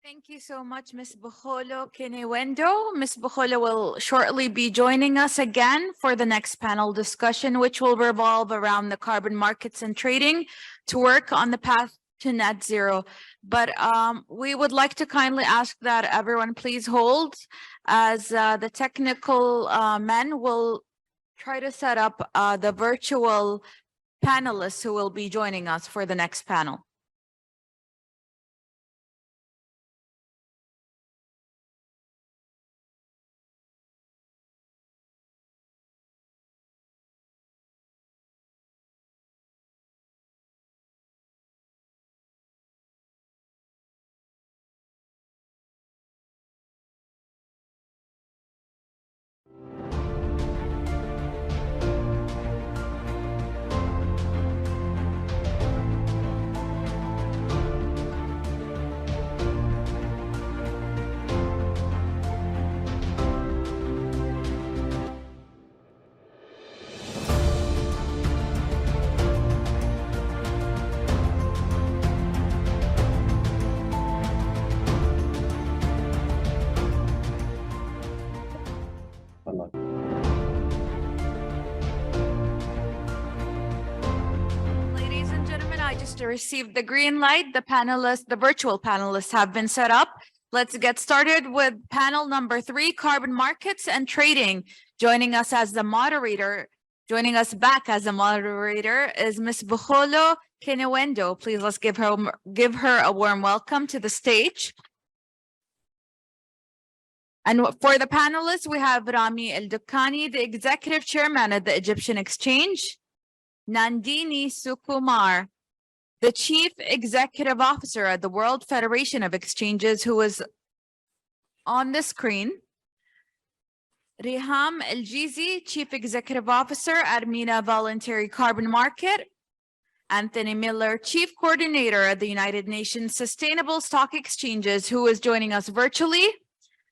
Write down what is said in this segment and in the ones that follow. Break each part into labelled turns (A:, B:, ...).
A: Thank you so much, Ms. Bukholo Kinewendo. Ms. Bukholo will shortly be joining us again for the next panel discussion, which will revolve around the carbon markets and trading to work on the path to net zero. But we would like to kindly ask that everyone please hold as the technical men will try to set up the virtual panelists who will be joining us for the next panel. Ladies and gentlemen, I just received the green light. The virtual panelists have been set up. Let's get started with panel number 3, carbon markets and trading. Joining us back as the moderator is Ms. Bukholo Kinewendo. Please let's give her a warm welcome to the stage. And for the panelists, we have Rami El-Dukkani, the Executive Chairman of the Egyptian Exchange, Nandini Sukumar, the Chief Executive Officer at the World Federation of Exchanges, who is on the screen, Riham El-Jizi, Chief Executive Officer at MENA Voluntary Carbon Market, Anthony Miller, Chief Coordinator at the United Nations Sustainable Stock Exchanges, who is joining us virtually.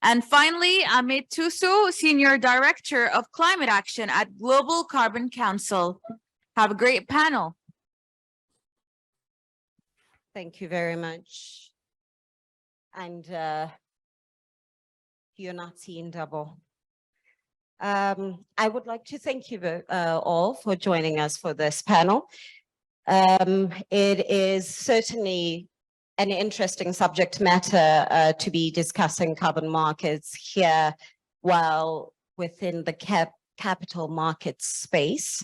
A: And finally, Amit Tusu, Senior Director of Climate Action at Global Carbon Council. Have a great panel.
B: Thank you very much. And you're not seeing double. I would like to thank you all for joining us for this panel. It is certainly an interesting subject matter to be discussing carbon markets here while within the capital markets space.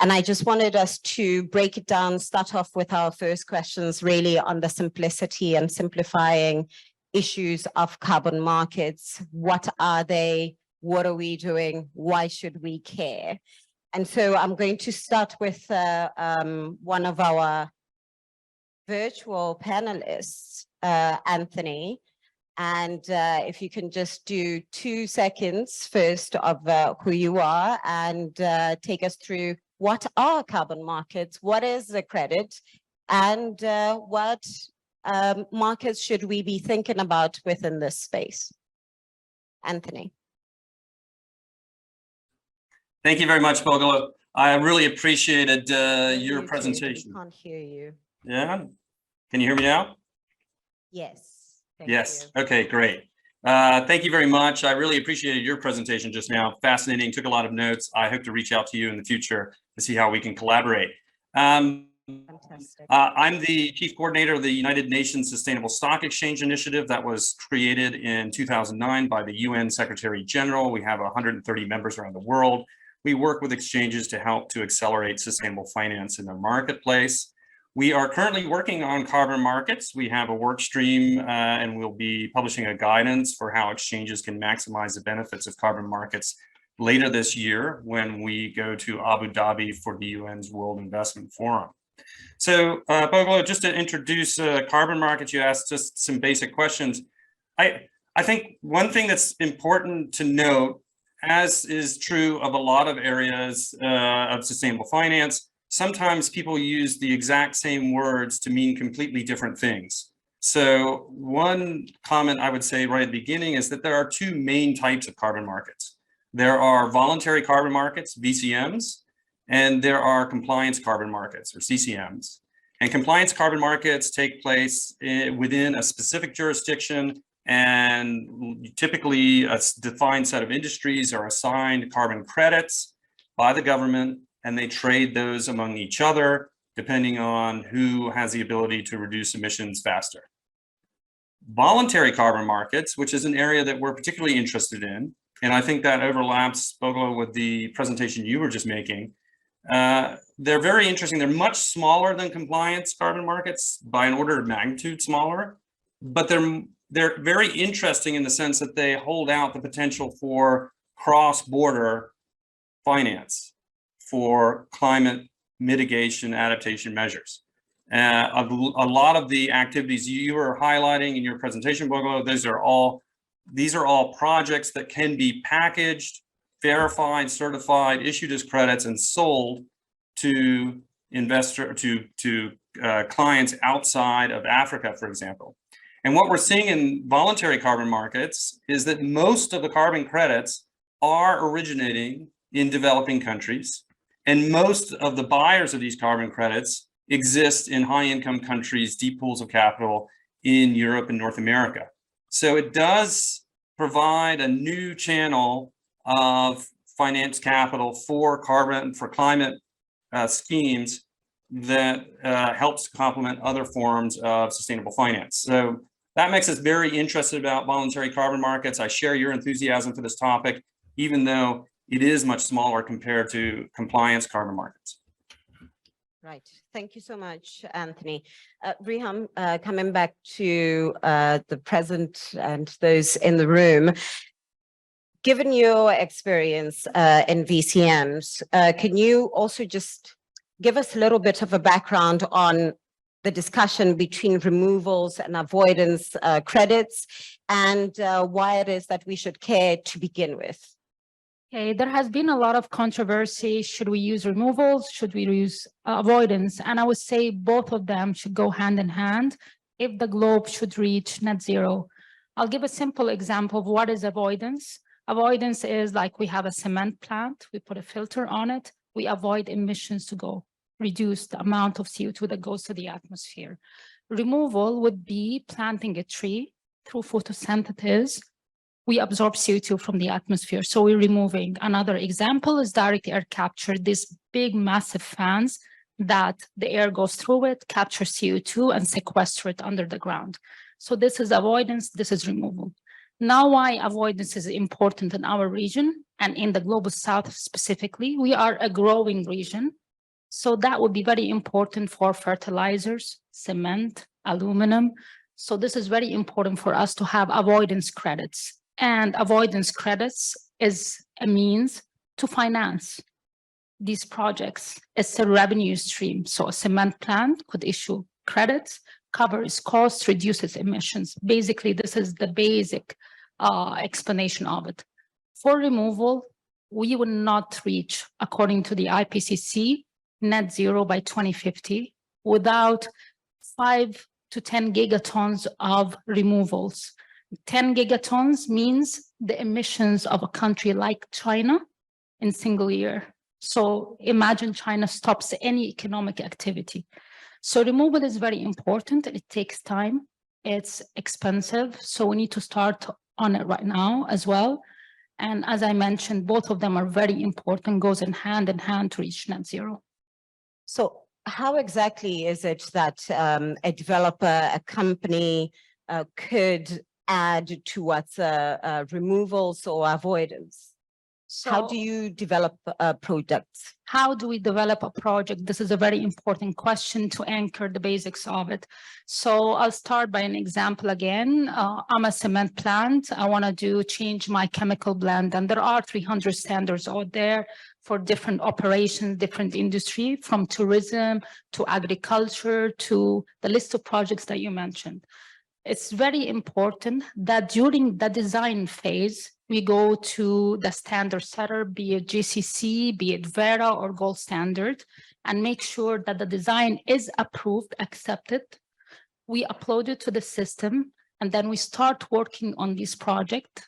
B: And I just wanted us to break it down, start off with our first questions really on the simplicity and simplifying issues of carbon markets. What are they? What are we doing? Why should we care? And so I'm going to start with one of our virtual panelists, Anthony. And if you can just do 2 seconds first of who you are and take us through what are carbon markets, what is the credit, and what markets should we be thinking about within this space? Anthony.
C: Thank you very much, Bukholo. I really appreciated your presentation.
B: I can't hear you.
C: Yeah, can you hear me now?
B: Yes.
C: Yes. Okay, great. Thank you very much. I really appreciated your presentation just now. Fascinating, took a lot of notes. I hope to reach out to you in the future to see how we can collaborate.
B: Fantastic.
C: I'm the Chief Coordinator of the United Nations Sustainable Stock Exchange Initiative that was created in 2009 by the UN Secretary General. We have 130 members around the world. We work with exchanges to help to accelerate sustainable finance in their marketplace. We are currently working on carbon markets. We have a work stream and we'll be publishing a guidance for how exchanges can maximize the benefits of carbon markets later this year when we go to Abu Dhabi for the UN's World Investment Forum. So, Bukholo, just to introduce carbon markets, you asked just some basic questions. I think one thing that's important to note, as is true of a lot of areas of sustainable finance, sometimes people use the exact same words to mean completely different things. So one comment I would say right at the beginning is that there are 2 main types of carbon markets. There are voluntary carbon markets, VCMs, and there are compliance carbon markets, or CCMs. And compliance carbon markets take place within a specific jurisdiction, and typically a defined set of industries are assigned carbon credits by the government, and they trade those among each other, depending on who has the ability to reduce emissions faster. Voluntary carbon markets, which is an area that we're particularly interested in, and I think that overlaps, Bogolo, with the presentation you were just making. They're very interesting. They're much smaller than compliance carbon markets, by an order of magnitude smaller, but they're very interesting in the sense that they hold out the potential for cross-border finance for climate mitigation adaptation measures. A lot of the activities you were highlighting in your presentation, Bogolo, these are all projects that can be packaged, verified, certified, issued as credits, and sold to clients outside of Africa, for example. And what we're seeing in voluntary carbon markets is that most of the carbon credits are originating in developing countries, and most of the buyers of these carbon credits exist in high-income countries, deep pools of capital in Europe and North America. So it does provide a new channel of finance capital for climate schemes that helps complement other forms of sustainable finance. So that makes us very interested about voluntary carbon markets. I share your enthusiasm for this topic, even though it is much smaller compared to compliance carbon markets.
B: Right. Thank you so much, Anthony. Riham, coming back to the present and those in the room, given your experience in VCMs, can you also just give us a little bit of a background on the discussion between removals and avoidance credits, and why it is that we should care to begin with?
D: Okay, there has been a lot of controversy. Should we use removals? Should we use avoidance? And I would say both of them should go hand in hand if the globe should reach net zero. I'll give a simple example of what is avoidance. Avoidance is like we have a cement plant, we put a filter on it, we avoid emissions to go, reduce the amount of CO2 that goes to the atmosphere. Removal would be planting a tree through photosynthesis. We absorb CO2 from the atmosphere, so we're removing. Another example is direct air capture, these big massive fans that the air goes through it, capture CO2 and sequester it under the ground. So this is avoidance, this is removal. Now why avoidance is important in our region and in the global south specifically, we are a growing region. So that would be very important for fertilizers, cement, aluminum. So this is very important for us to have avoidance credits. And avoidance credits is a means to finance these projects. It's a revenue stream. So a cement plant could issue credits, covers costs, reduces emissions. Basically, this is the basic explanation of it. For removal, we would not reach, according to the IPCC, net zero by 2050 without 5 to 10 gigatons of removals. 10 gigatons means the emissions of a country like China in single year. So imagine China stops any economic activity. So removal is very important. It takes time. It's expensive. So we need to start on it right now as well. And as I mentioned, both of them are very important, goes in hand to reach net zero.
B: So how exactly is it that a developer, a company could add towards removals or avoidance?
D: So
B: how do you develop products?
D: How do we develop a project? This is a very important question to anchor the basics of it. So I'll start by an example again. I'm a cement plant. I want to change my chemical blend, and there are 300 standards out there for different operations, different industry, from tourism to agriculture to the list of projects that you mentioned. It's very important that during the design phase, we go to the standard setter, be it GCC, be it Verra or Gold Standard, and make sure that the design is approved, accepted. We upload it to the system, and then we start working on this project.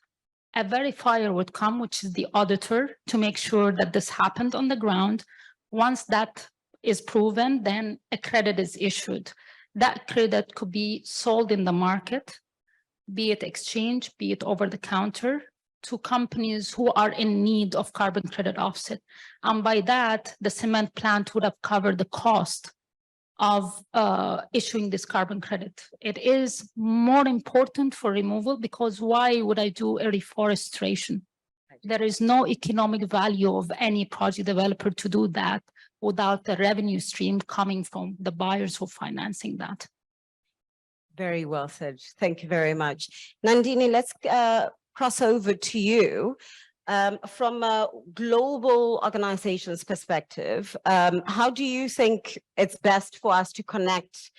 D: A verifier would come, which is the auditor, to make sure that this happened on the ground. Once that is proven, then a credit is issued. That credit could be sold in the market, be it exchange, be it over the counter, to companies who are in need of carbon credit offset. And by that, the cement plant would have covered the cost of issuing this carbon credit. It is more important for removal, because why would I do a reforestation? There is no economic value of any project developer to do that without the revenue stream coming from the buyers who are financing that.
B: Very well said. Thank you very much. Nandini, let's cross over to you. From a global organization's perspective, how do you think it's best for us to connect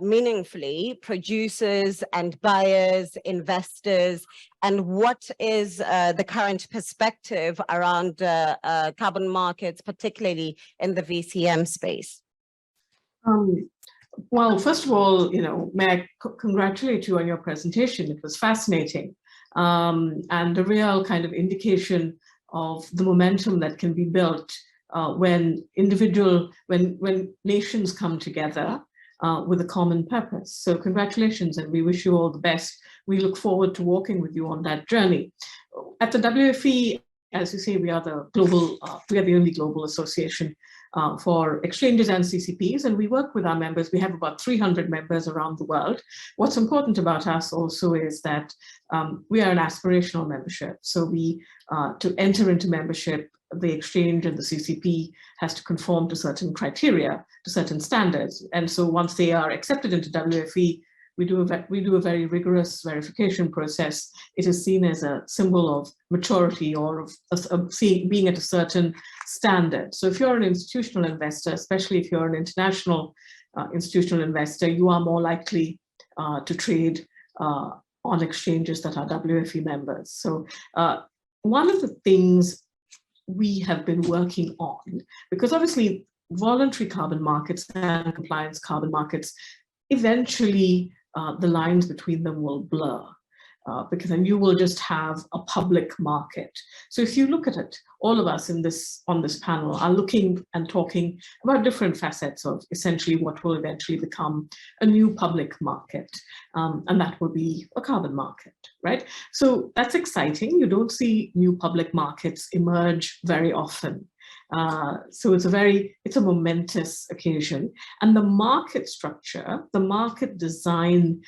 B: meaningfully producers and buyers, investors, and what is the current perspective around carbon markets, particularly in the VCM space?
E: Well, first of all, may I congratulate you on your presentation. It was fascinating. And a real kind of indication of the momentum that can be built when nations come together with a common purpose. So congratulations, and we wish you all the best. We look forward to working with you on that journey. At the WFE, as you say, we are the only global association for exchanges and CCPs, and we work with our members. We have about 300 members around the world. What's important about us also is that we are an aspirational membership. So to enter into membership, the exchange and the CCP has to conform to certain criteria, to certain standards. And so once they are accepted into WFE, we do a very rigorous verification process. It is seen as a symbol of maturity or of being at a certain standard. So if you're an institutional investor, especially if you're an international institutional investor, you are more likely to trade on exchanges that are WFE members. So one of the things we have been working on, because obviously voluntary carbon markets and compliance carbon markets, eventually the lines between them will blur, because then you will just have a public market. So if you look at it, all of us on this panel are looking and talking about different facets of essentially what will eventually become a new public market, and that will be a carbon market, right? So that's exciting. You don't see new public markets emerge very often. So it's a momentous occasion, and the market structure, the market design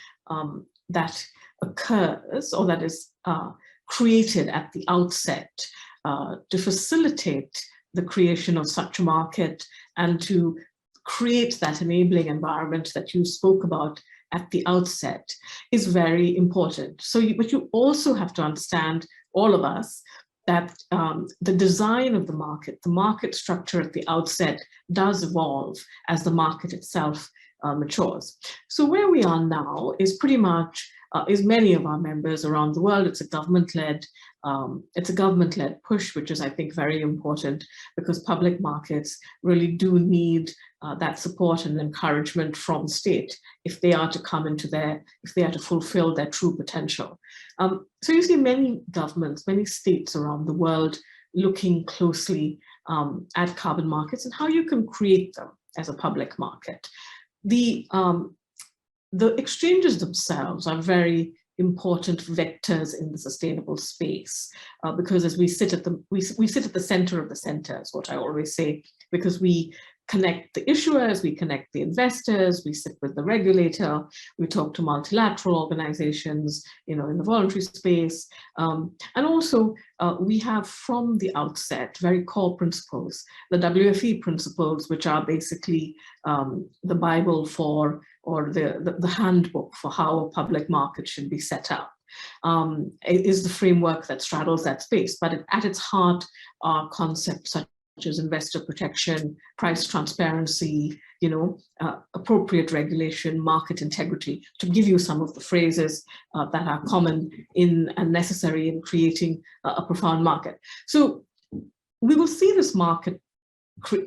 E: that occurs or that is created at the outset to facilitate the creation of such a market and to create that enabling environment that you spoke about at the outset is very important. But you also have to understand, all of us, that the design of the market structure at the outset does evolve as the market itself matures. So where we are now is pretty much, is many of our members around the world, it's a government-led push, which is, I think, very important, because public markets really do need that support and encouragement from state if they are to if they are to fulfill their true potential. So you see many governments, many states around the world looking closely at carbon markets and how you can create them as a public market. The exchanges themselves are very important vectors in the sustainable space, because as we sit at the center of the center, is what I always say, because we connect the issuers, we connect the investors, we sit with the regulator, we talk to multilateral organizations, in the voluntary space. And also we have from the outset very core principles, the WFE principles, which are basically the Bible for, or the handbook for how a public market should be set up. It is the framework that straddles that space, but at its heart are concepts such as investor protection, price transparency, appropriate regulation, market integrity, to give you some of the phrases that are common in and necessary in creating a profound market. So we will see this market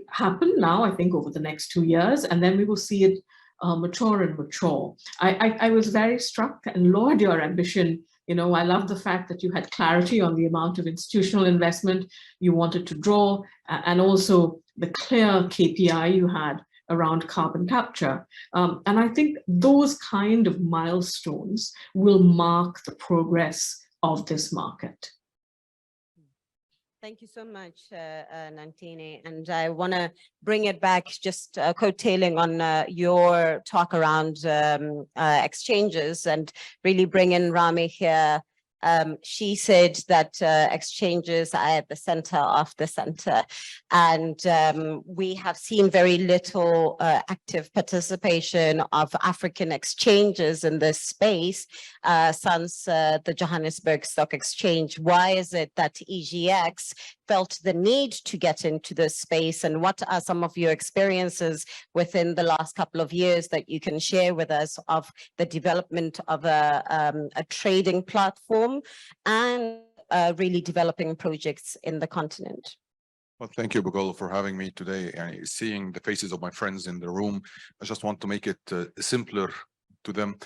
E: happen now, I think, over the next 2 years, and then we will see it mature and mature. I was very struck and laud your ambition. I love the fact that you had clarity on the amount of institutional investment you wanted to draw, and also the clear KPI you had around carbon capture. And I think those kind of milestones will mark the progress of this market.
B: Thank you so much, Nandini. And I want to bring it back, just coattailing on your talk around exchanges, and really bring in Rami here. She said that exchanges are at the center of the center, and we have seen very little active participation of African exchanges in this space since the Johannesburg Stock Exchange. Why is it that EGX felt the need to get into this space, and what are some of your experiences within the last couple of years that you can share with us of the development of a trading platform and really developing projects in the continent?
F: Well, thank you, Bugolo, for having me today. And seeing the faces of my friends in the room, I just want to make it simpler to them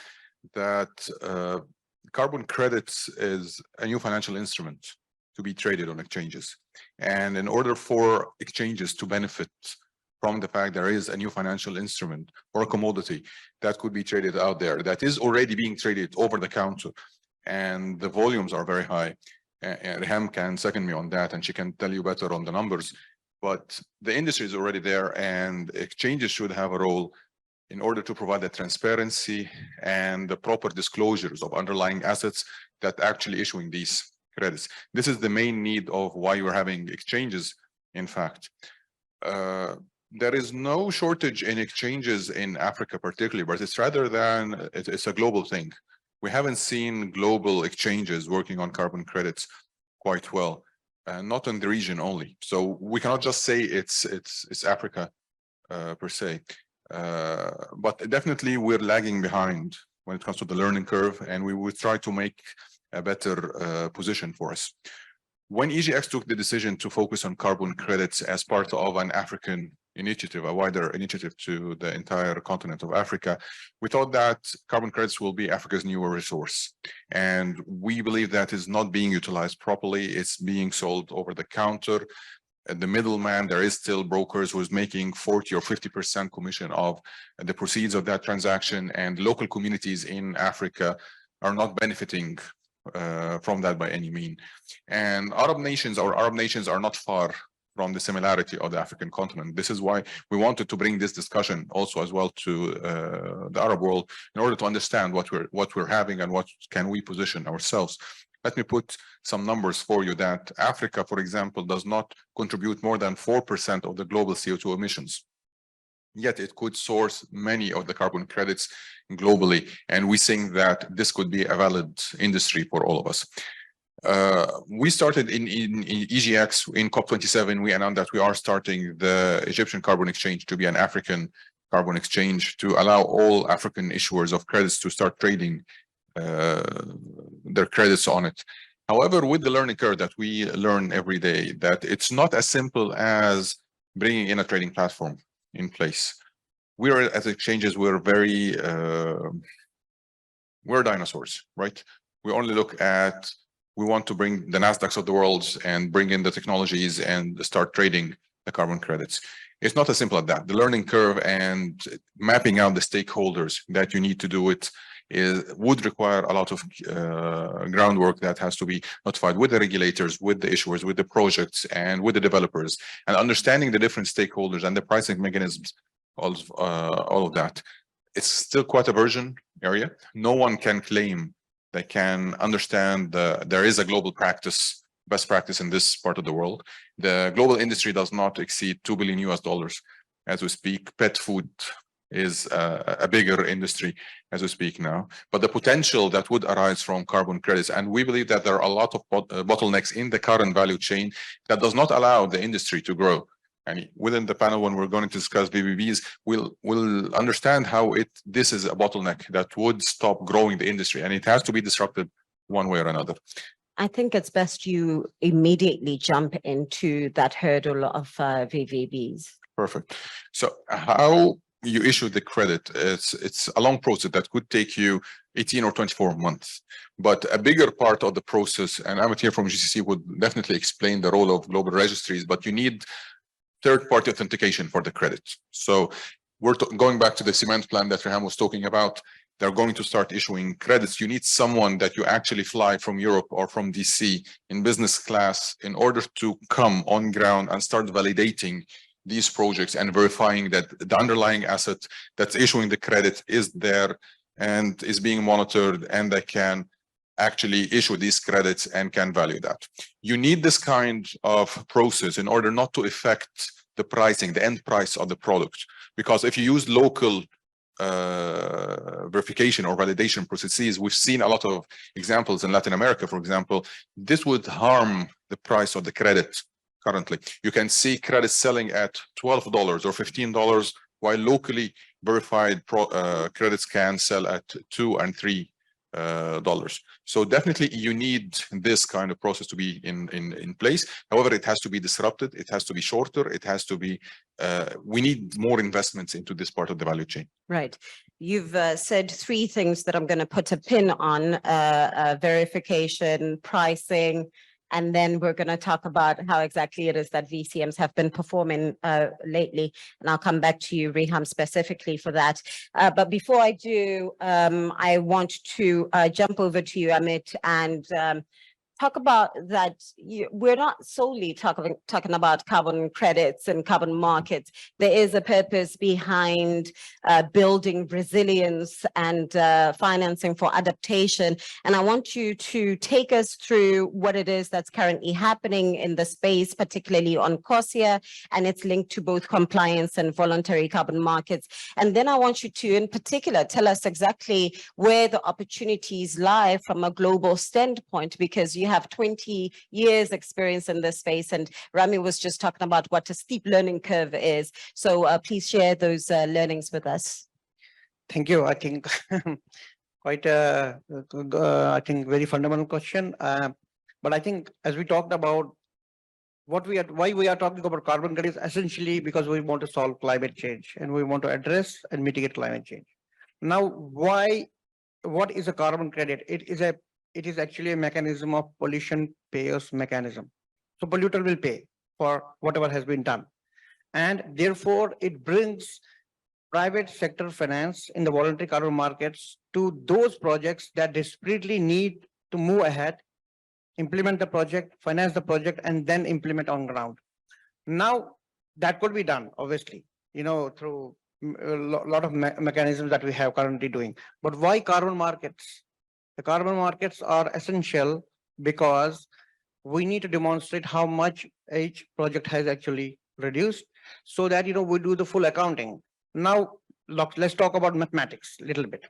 F: that carbon credits is a new financial instrument to be traded on exchanges. And in order for exchanges to benefit from the fact there is a new financial instrument or a commodity that could be traded out there that is already being traded over the counter, and the volumes are very high. And Reham can second me on that, and she can tell you better on the numbers. But the industry is already there, and exchanges should have a role in order to provide the transparency and the proper disclosures of underlying assets that actually issuing these credits. This is the main need of why we're having exchanges, in fact. There is no shortage in exchanges in Africa particularly, but it's rather than, it's a global thing. We haven't seen global exchanges working on carbon credits quite well, not in the region only. So we cannot just say it's Africa per se, but definitely we're lagging behind when it comes to the learning curve, and we will try to make a better position for us. When EGX took the decision to focus on carbon credits as part of an African initiative, a wider initiative to the entire continent of Africa, we thought that carbon credits will be Africa's newer resource. And we believe that is not being utilized properly. It's being sold over the counter. The middleman, there is still brokers who's making 40 or 50% commission of the proceeds of that transaction, and local communities in Africa are not benefiting from that by any mean. And Arab nations are not far from the similarity of the African continent. This is why we wanted to bring this discussion also as well to the Arab world in order to understand what we're having and what can we position ourselves. Let me put some numbers for you that Africa, for example, does not contribute more than 4% of the global CO2 emissions. Yet it could source many of the carbon credits globally. And we think that this could be a valid industry for all of us. We started in EGX in COP27. We announced that we are starting the Egyptian Carbon Exchange to be an African carbon exchange to allow all African issuers of credits to start trading their credits on it. However, with the learning curve that we learn every day, that it's not as simple as bringing in a trading platform in place. We're as exchanges, we're dinosaurs, right? We only look at, we want to bring the NASDAQs of the world and bring in the technologies and start trading the carbon credits. It's not as simple as that. The learning curve and mapping out the stakeholders that you need to do it would require a lot of groundwork that has to be notified with the regulators, with the issuers, with the projects, and with the developers, and understanding the different stakeholders and the pricing mechanisms, all of that. It's still quite a virgin area. No one can claim they can understand there is a global practice, best practice in this part of the world. The global industry does not exceed $2 billion as we speak. Pet food is a bigger industry as we speak now, but the potential that would arise from carbon credits, and we believe that there are a lot of bottlenecks in the current value chain that does not allow the industry to grow. And within the panel, when we're going to discuss VBBs, we'll understand how this is a bottleneck that would stop growing the industry, and it has to be disrupted one way or another.
B: I think it's best you immediately jump into that hurdle of VVBs.
F: Perfect. So how you issue the credit, it's a long process that could take you 18 or 24 months. But a bigger part of the process, and Amit here from GCC would definitely explain the role of global registries, but you need third-party authentication for the credit. So we're going back to the cement plant that Rehan was talking about. They're going to start issuing credits. You need someone that you actually fly from Europe or from DC in business class in order to come on ground and start validating these projects and verifying that the underlying asset that's issuing the credit is there and is being monitored, and they can actually issue these credits and can value that. You need this kind of process in order not to affect the pricing, the end price of the product. Because if you use local verification or validation processes, we've seen a lot of examples in Latin America, for example, this would harm the price of the credit. Currently, you can see credits selling at $12 or $15, while locally verified credits can sell at $2 and $3. So definitely you need this kind of process to be in place. However, it has to be disrupted. It has to be shorter. It has to be, we need more investments into this part of the value chain.
B: Right. You've said three things that I'm going to put a pin on, verification, pricing, and then we're going to talk about how exactly it is that VCMs have been performing lately. And I'll come back to you, Reham, specifically for that. But before I do, I want to jump over to you, Amit, and talk about that. We're not solely talking about carbon credits and carbon markets. There is a purpose behind building resilience and financing for adaptation. And I want you to take us through what it is that's currently happening in the space, particularly on CORSIA, and it's linked to both compliance and voluntary carbon markets. And then I want you to, in particular, tell us exactly where the opportunities lie from a global standpoint, because you have 20 years experience in this space, and Rami was just talking about what a steep learning curve is. So please share those learnings with us.
G: Thank you. I think quite a, I think very fundamental question. But I think as we talked about why we are talking about carbon credits, essentially because we want to solve climate change and we want to address and mitigate climate change. Now, what is a carbon credit? It is actually a mechanism of pollution payers mechanism. So polluter will pay for whatever has been done. And therefore it brings private sector finance in the voluntary carbon markets to those projects that desperately need to move ahead, implement the project, finance the project, and then implement on ground. Now that could be done, obviously, through a lot of mechanisms that we have currently doing. But why carbon markets? The carbon markets are essential because we need to demonstrate how much each project has actually reduced, so that we do the full accounting. Now let's talk about mathematics a little bit.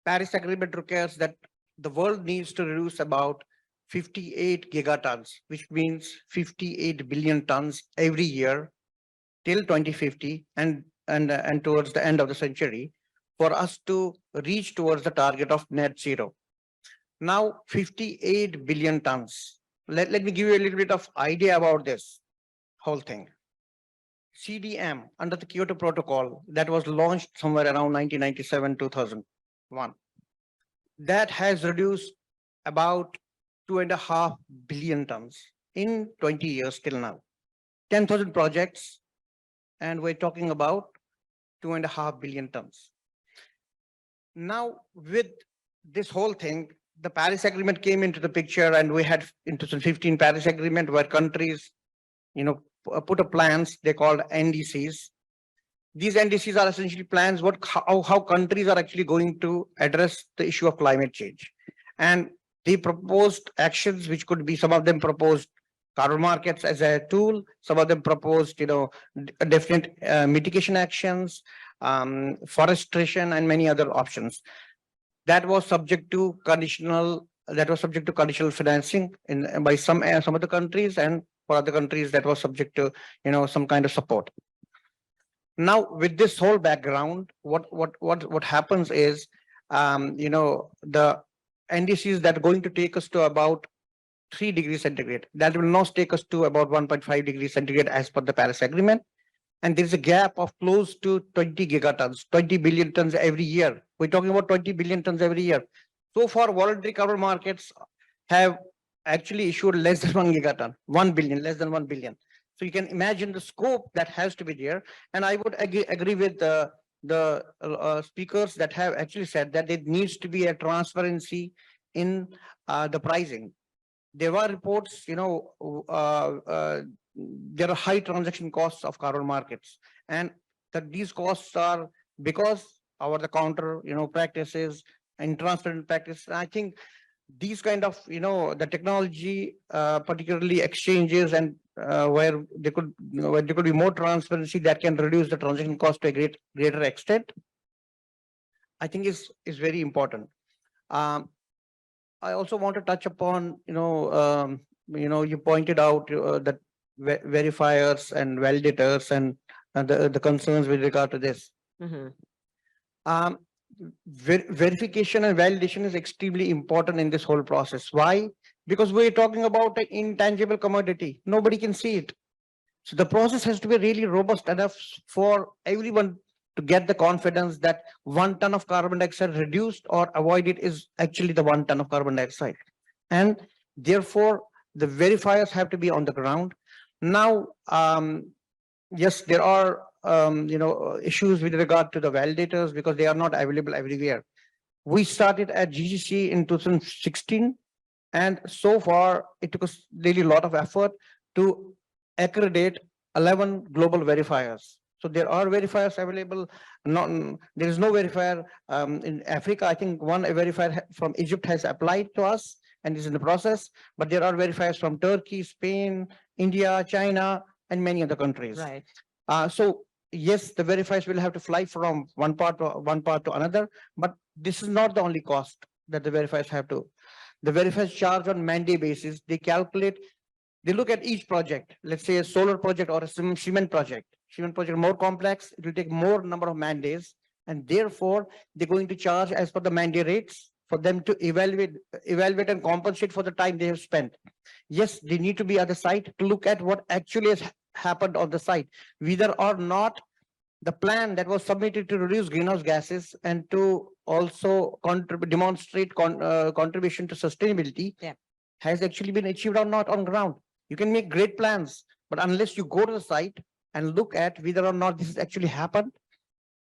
G: Paris Agreement requires that the world needs to reduce about 58 gigatons, which means 58 billion tons every year till 2050 and towards the end of the century, for us to reach towards the target of net zero. Now, 58 billion tons. Let me give you a little bit of idea about this whole thing. CDM, under the Kyoto Protocol, that was launched somewhere around 1997-2001. That has reduced about 2.5 billion tons in 20 years till now. 10,000 projects, and we're talking about 2.5 billion tons. Now, with this whole thing, the Paris Agreement came into the picture, and we had in 2015 Paris Agreement where countries, put up plans they called NDCs. These NDCs are essentially plans how countries are actually going to address the issue of climate change. And they proposed actions, which could be, some of them proposed carbon markets as a tool, some of them proposed, definite mitigation actions, forestation, and many other options. That was subject to conditional financing by some of the countries, and for other countries that was subject to some kind of support. Now, with this whole background, what happens is the NDCs that are going to take us to about 3 degrees centigrade, that will not take us to about 1.5 degrees centigrade as per the Paris Agreement. And there is a gap of close to 20 gigatons, 20 billion tons every year. We're talking about 20 billion tons every year. So far, voluntary carbon markets have actually issued less than 1 gigaton, 1 billion, less than 1 billion. So you can imagine the scope that has to be there. And I would agree with the speakers that have actually said that it needs to be a transparency in the pricing. There were reports, there are high transaction costs of carbon markets, and that these costs are because the counter, practices and transparent practice. I think these kind of, the technology, particularly exchanges and where there could be more transparency that can reduce the transaction cost to a greater extent, I think is very important. I also want to touch upon, you pointed out that verifiers and validators and the concerns with regard to this. Verification and validation is extremely important in this whole process. Why? Because we're talking about an intangible commodity. Nobody can see it. So the process has to be really robust enough for everyone to get the confidence that 1 ton of carbon dioxide reduced or avoided is actually the 1 ton of carbon dioxide. And therefore, the verifiers have to be on the ground. Now, yes, there are issues with regard to the validators because they are not available everywhere. We started at GGC in 2016, and so far it took us really a lot of effort to accredit 11 global verifiers. So there are verifiers available. There is no verifier in Africa. I think one verifier from Egypt has applied to us and is in the process, but there are verifiers from Turkey, Spain, India, China, and many other countries.
B: Right.
G: So yes, the verifiers will have to fly from one part to another, but this is not the only cost that the verifiers have to. The verifiers charge on mandate basis. They calculate, they look at each project, let's say a solar project or a cement project. Cement project more complex, it will take more number of mandates, and therefore they're going to charge as per the mandate rates for them to evaluate and compensate for the time they have spent. Yes, they need to be at the site to look at what actually has happened on the site, whether or not the plan that was submitted to reduce greenhouse gases and to also demonstrate contribution to sustainability has actually been achieved or not on ground. You can make great plans, but unless you go to the site and look at whether or not this has actually happened,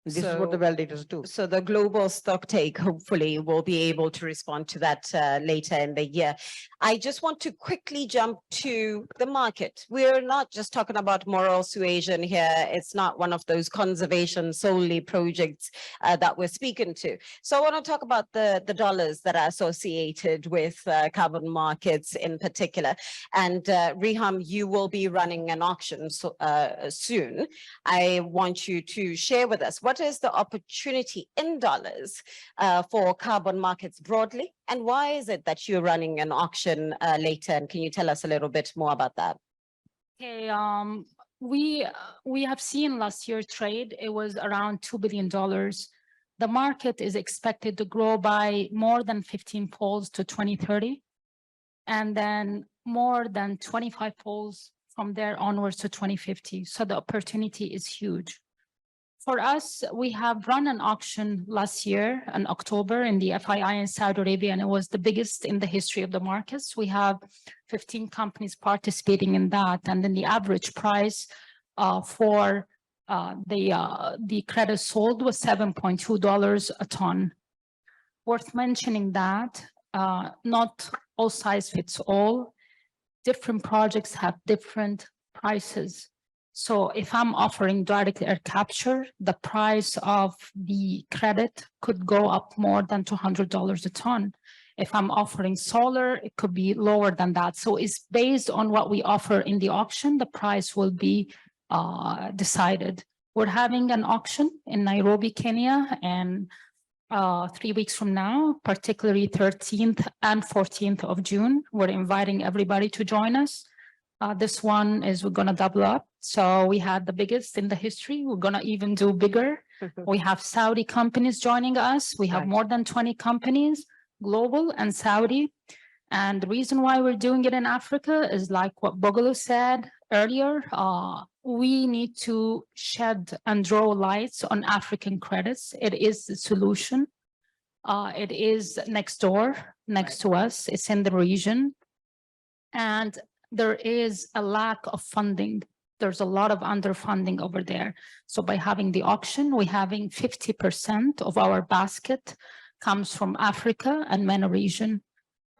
G: this is what the validators do.
B: So the global stock take hopefully will be able to respond to that later in the year. I just want to quickly jump to the market. We're not just talking about moral suasion here. It's not one of those conservation solely projects that we're speaking to. So I want to talk about the dollars that are associated with carbon markets in particular. And Riham, you will be running an auction soon. I want you to share with us what is the opportunity in dollars for carbon markets broadly, and why is it that you're running an auction later? And can you tell us a little bit more about that?
D: Okay, we have seen last year trade, it was around $2 billion. The market is expected to grow by more than 15-folds to 2030, and then more than 25-folds from there onwards to 2050. So the opportunity is huge. For us, we have run an auction last year in October in the FII in Saudi Arabia, and it was the biggest in the history of the markets. We have 15 companies participating in that, and then the average price for the credit sold was $7.2 a ton. Worth mentioning that not all size fits all. Different projects have different prices. So if I'm offering direct air capture, the price of the credit could go up more than $200 a ton. If I'm offering solar, it could be lower than that. So it's based on what we offer in the auction, the price will be decided. We're having an auction in Nairobi, Kenya, and 3 weeks from now, particularly 13th and 14th of June. We're inviting everybody to join us. This one is we're going to double up. So we had the biggest in the history. We're going to even do bigger. We have Saudi companies joining us. We have more than 20 companies, global and Saudi. And the reason why we're doing it in Africa is like what Bogolu said earlier. We need to shed and draw lights on African credits. It is the solution. It is next door, next to us. It's in the region. And there is a lack of funding There's a lot of underfunding over there. So by having the auction, we're having 50% of our basket comes from Africa and MENA region.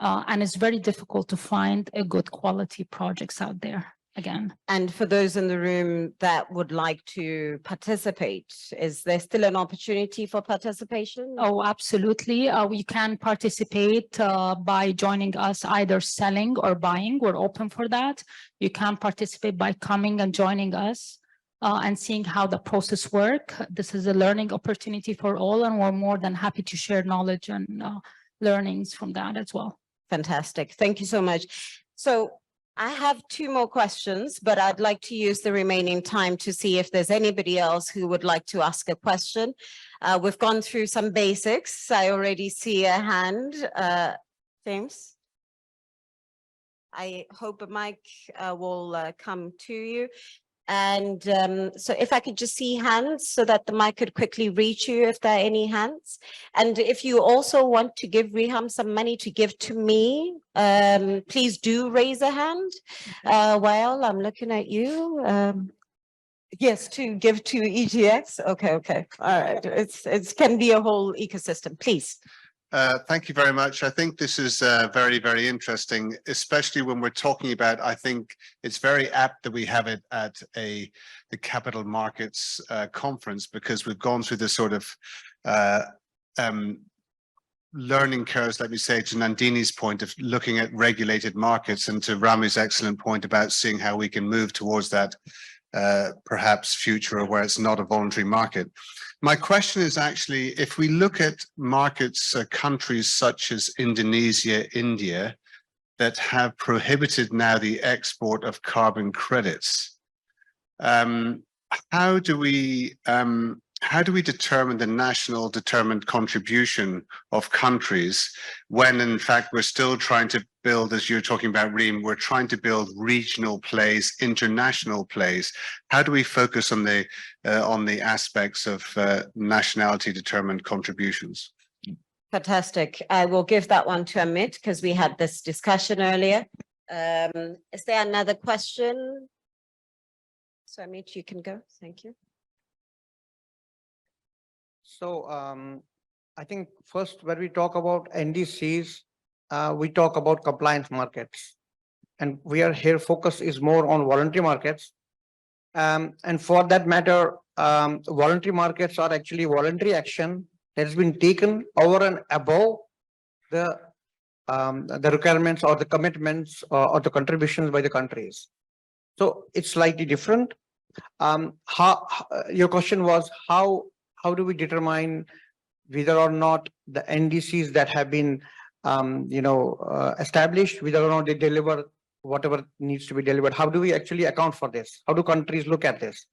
D: And it's very difficult to find a good quality projects out there again.
B: And for those in the room that would like to participate, is there still an opportunity for participation?
D: Oh, absolutely. We can participate by joining us either selling or buying. We're open for that. You can participate by coming and joining us and seeing how the process work. This is a learning opportunity for all, and we're more than happy to share knowledge and learnings from that as well.
B: Fantastic. Thank you so much. So I have two more questions, but I'd like to use the remaining time to see if there's anybody else who would like to ask a question. We've gone through some basics. I already see a hand. James? I hope a mic will come to you. And so if I could just see hands so that the mic could quickly reach you if there are any hands. And if you also want to give Riham some money to give to me, please do raise a hand while I'm looking at you. Yes, to give to EGX. Okay. All right. It can be a whole ecosystem, please.
H: Thank you very much. I think this is very, very interesting, especially when we're talking about, I think it's very apt that we have it at the capital markets conference, because we've gone through this sort of learning curves, let me say, to Nandini's point of looking at regulated markets, and to Rami's excellent point about seeing how we can move towards that perhaps future where it's not a voluntary market. My question is actually, if we look at markets, countries such as Indonesia, India, that have prohibited now the export of carbon credits, how do we determine the national determined contribution of countries when in fact we're still trying to build, as you're talking about, Reem, we're trying to build regional plays, international plays? How do we focus on the aspects of nationality determined contributions?
B: Fantastic. I will give that one to Amit because we had this discussion earlier. Is there another question? So Amit, you can go. Thank you.
G: So I think first when we talk about NDCs, we talk about compliance markets, and we are here focus is more on voluntary markets. And for that matter, voluntary markets are actually voluntary action that has been taken over and above the requirements or the commitments or the contributions by the countries. So it's slightly different. Your question was how do we determine whether or not the NDCs that have been established, whether or not they deliver whatever needs to be delivered? How do we actually account for this? How do countries look at this?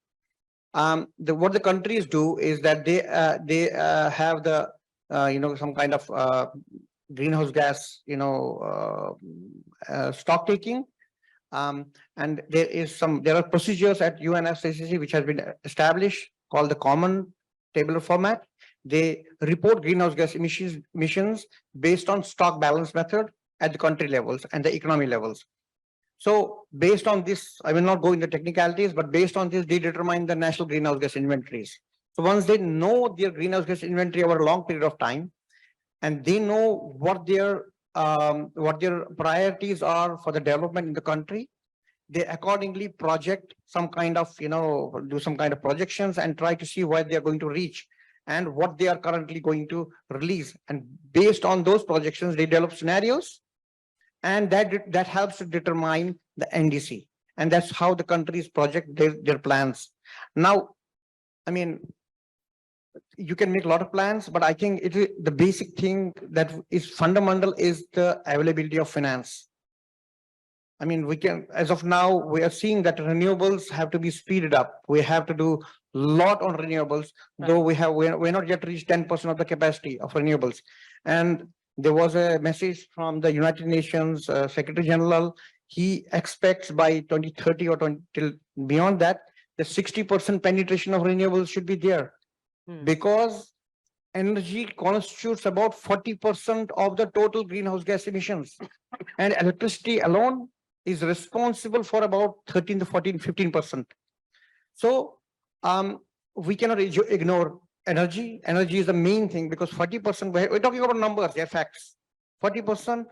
G: What the countries do is that they have the some kind of greenhouse gas stock taking, and there are procedures at UNFCCC which has been established called the common tabular format. They report greenhouse gas emissions based on stock balance method at the country levels and the economy levels. So based on this, I will not go into technicalities, but based on this, they determine the national greenhouse gas inventories. So once they know their greenhouse gas inventory over a long period of time, and they know what their priorities are for the development in the country, they accordingly project some kind of, do some kind of projections and try to see where they are going to reach and what they are currently going to release. And based on those projections, they develop scenarios, and that helps to determine the NDC. And that's how the countries project their plans. Now, I mean, you can make a lot of plans, but I think the basic thing that is fundamental is the availability of finance. I mean, as of now, we are seeing that renewables have to be speeded up. We have to do a lot on renewables, though we're not yet reached 10% of the capacity of renewables. And there was a message from the United Nations Secretary General. He expects by 2030 or till beyond that, the 60% penetration of renewables should be there, because energy constitutes about 40% of the total greenhouse gas emissions, and electricity alone is responsible for about 15%. So we cannot ignore energy. Energy is the main thing because 40%, we're talking about numbers, they're facts. 40%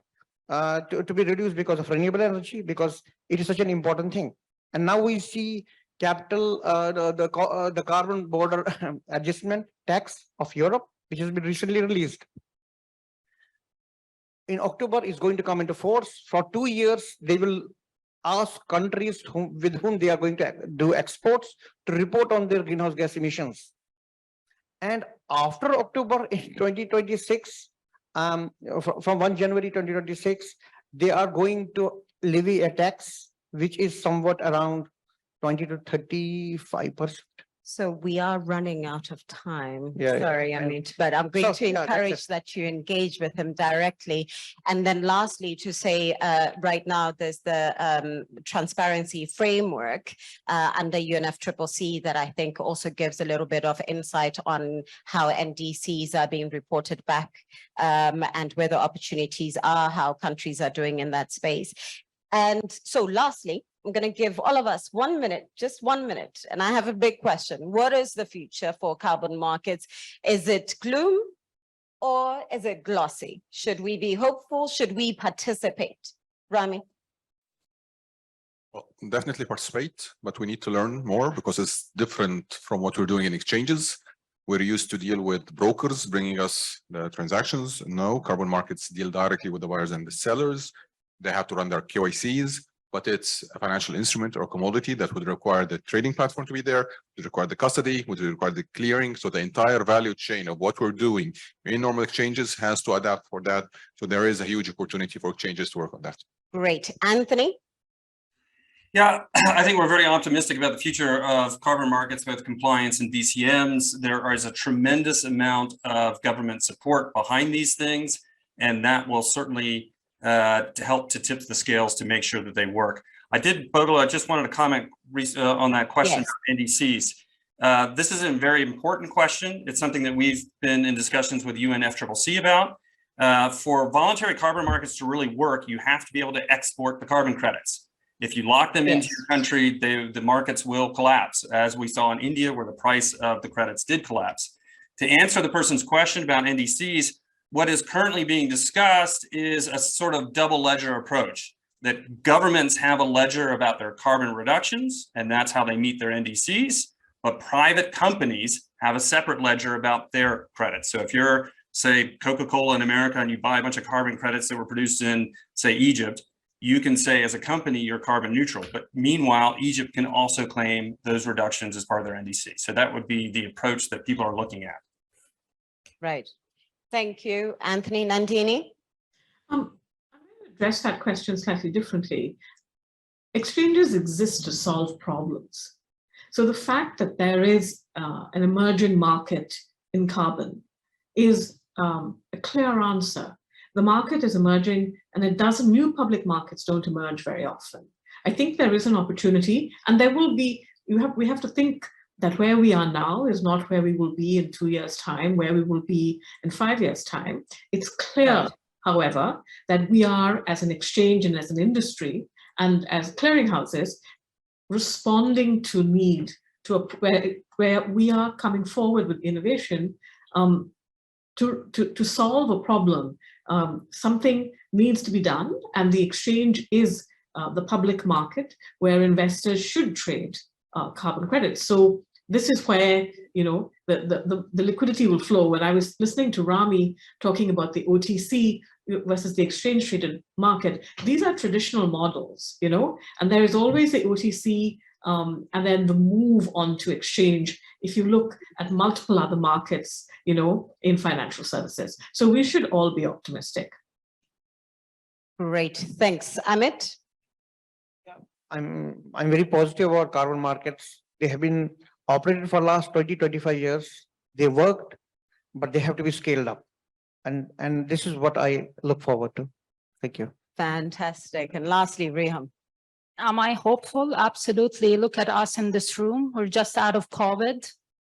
G: to be reduced because of renewable energy, because it is such an important thing. And now we see capital, the carbon border adjustment tax of Europe, which has been recently released. In October is going to come into force. For 2 years, they will ask countries with whom they are going to do exports to report on their greenhouse gas emissions. And after October in 2026, from 1 January 2026, they are going to levy a tax, which is somewhat around 20 to 35%.
B: So we are running out of time.
G: Yeah,
B: Sorry,
G: and-
B: Amit, but I'm going
G: So,
B: to
G: yeah, that's it.
B: encourage that you engage with him directly. And then lastly, to say, right now, there's the transparency framework under UNFCCC that I think also gives a little bit of insight on how NDCs are being reported back and where the opportunities are, how countries are doing in that space. And so lastly, I'm going to give all of us 1 minute, just 1 minute. And I have a big question. What is the future for carbon markets? Is it gloom or is it glossy? Should we be hopeful? Should we participate? Rami?
F: Well, definitely participate, but we need to learn more because it's different from what we're doing in exchanges. We're used to deal with brokers bringing us the transactions. No, carbon markets deal directly with the buyers and the sellers. They have to run their KYCs, but it's a financial instrument or commodity that would require the trading platform to be there, would require the custody, would require the clearing. So the entire value chain of what we're doing in normal exchanges has to adapt for that. So there is a huge opportunity for exchanges to work on that.
B: Great. Anthony?
C: Yeah, I think we're very optimistic about the future of carbon markets, both compliance and DCMs. There is a tremendous amount of government support behind these things, and that will certainly to help to tip the scales to make sure that they work. Bogle, I just wanted to comment on that question about NDCs. This is a very important question. It's something that we've been in discussions with UNFCCC about. For voluntary carbon markets to really work, you have to be able to export the carbon credits. If you lock them into your country, the markets will collapse, as we saw in India, where the price of the credits did collapse. To answer the person's question about NDCs, what is currently being discussed is a sort of double ledger approach, that governments have a ledger about their carbon reductions, and that's how they meet their NDCs, but private companies have a separate ledger about their credits. So if you're, say, Coca-Cola in America and you buy a bunch of carbon credits that were produced in, say, Egypt, you can say as a company you're carbon neutral, but meanwhile, Egypt can also claim those reductions as part of their NDC. So that would be the approach that people are looking at.
B: Right. Thank you. Anthony. Nandini?
E: I'm going to address that question slightly differently. Exchanges exist to solve problems. So the fact that there is an emerging market in carbon is a clear answer. The market is emerging, and new public markets don't emerge very often. I think there is an opportunity, and there will be, we have to think that where we are now is not where we will be in 2 years' time, where we will be in 5 years' time. It's clear, however, that we are, as an exchange and as an industry and as clearinghouses, responding to need, where we are coming forward with innovation to solve a problem. Something needs to be done, and the exchange is the public market where investors should trade carbon credits. So this is where, you know, the liquidity will flow. When I was listening to Rami talking about the OTC versus the exchange traded market, these are traditional models, you know, and there is always the OTC and then the move on to exchange if you look at multiple other markets, you know, in financial services. So we should all be optimistic.
B: Great. Thanks. Amit?
G: I'm very positive about carbon markets. They have been operated for the last 20-25 years. They worked, but they have to be scaled up. And this is what I look forward to. Thank you.
B: Fantastic. And lastly, Reham.
D: Am I hopeful? Absolutely. Look at us in this room. We're just out of COVID.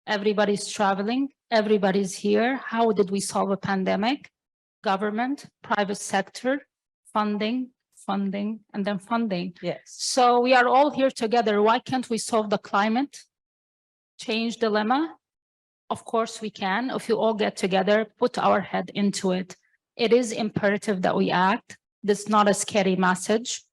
D: Everybody's traveling. Everybody's here. How did we solve a pandemic? Government, private sector, funding, and then funding.
B: Yes.
D: So we are all here together. Why can't we solve the climate? change dilemma? Of course we can. If you all get together, put our head into it. It is imperative that we act. This is not a scary message.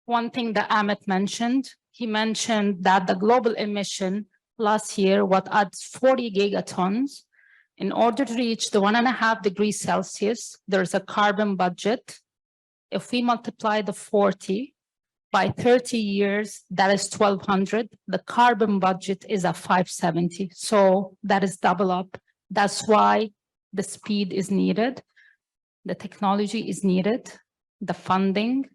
D: One thing that Amit mentioned, he mentioned that the global emission last year was at 40 gigatons. In order to reach the 1.5 degrees Celsius, there's a carbon budget. If we multiply the 40 by 30 years, that is 1,200. The carbon budget is at 570. So that is double up. That's why the speed is needed. The technology is needed, the funding,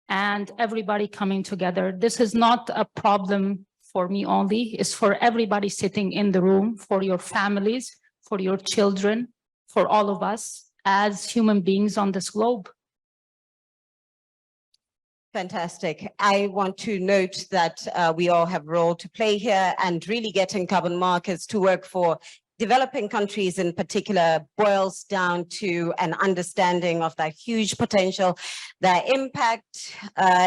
D: and everybody coming together. This is not a problem for me only. It's for everybody sitting in the room, for your families, for your children, for all of us as human beings on this globe.
B: Fantastic. I want to note that we all have a role to play here, and really getting carbon markets to work for developing countries in particular boils down to an understanding of their huge potential, their impact,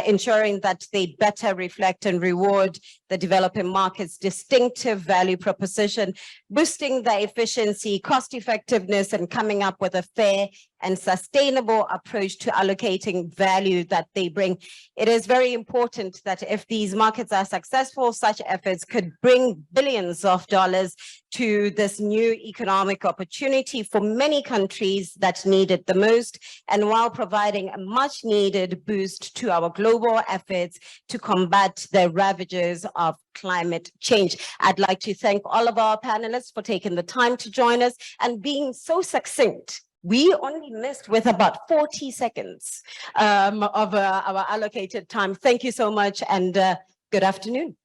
B: ensuring that they better reflect and reward the developing markets' distinctive value proposition, boosting their efficiency, cost effectiveness, and coming up with a fair and sustainable approach to allocating value that they bring. It is very important that if these markets are successful, such efforts could bring billions of dollars to this new economic opportunity for many countries that need it the most, and while providing a much needed boost to our global efforts to combat the ravages of climate change. I'd like to thank all of our panelists for taking the time to join us and being so succinct. We only missed with about 40 seconds of our allocated time. Thank you so much, and good afternoon.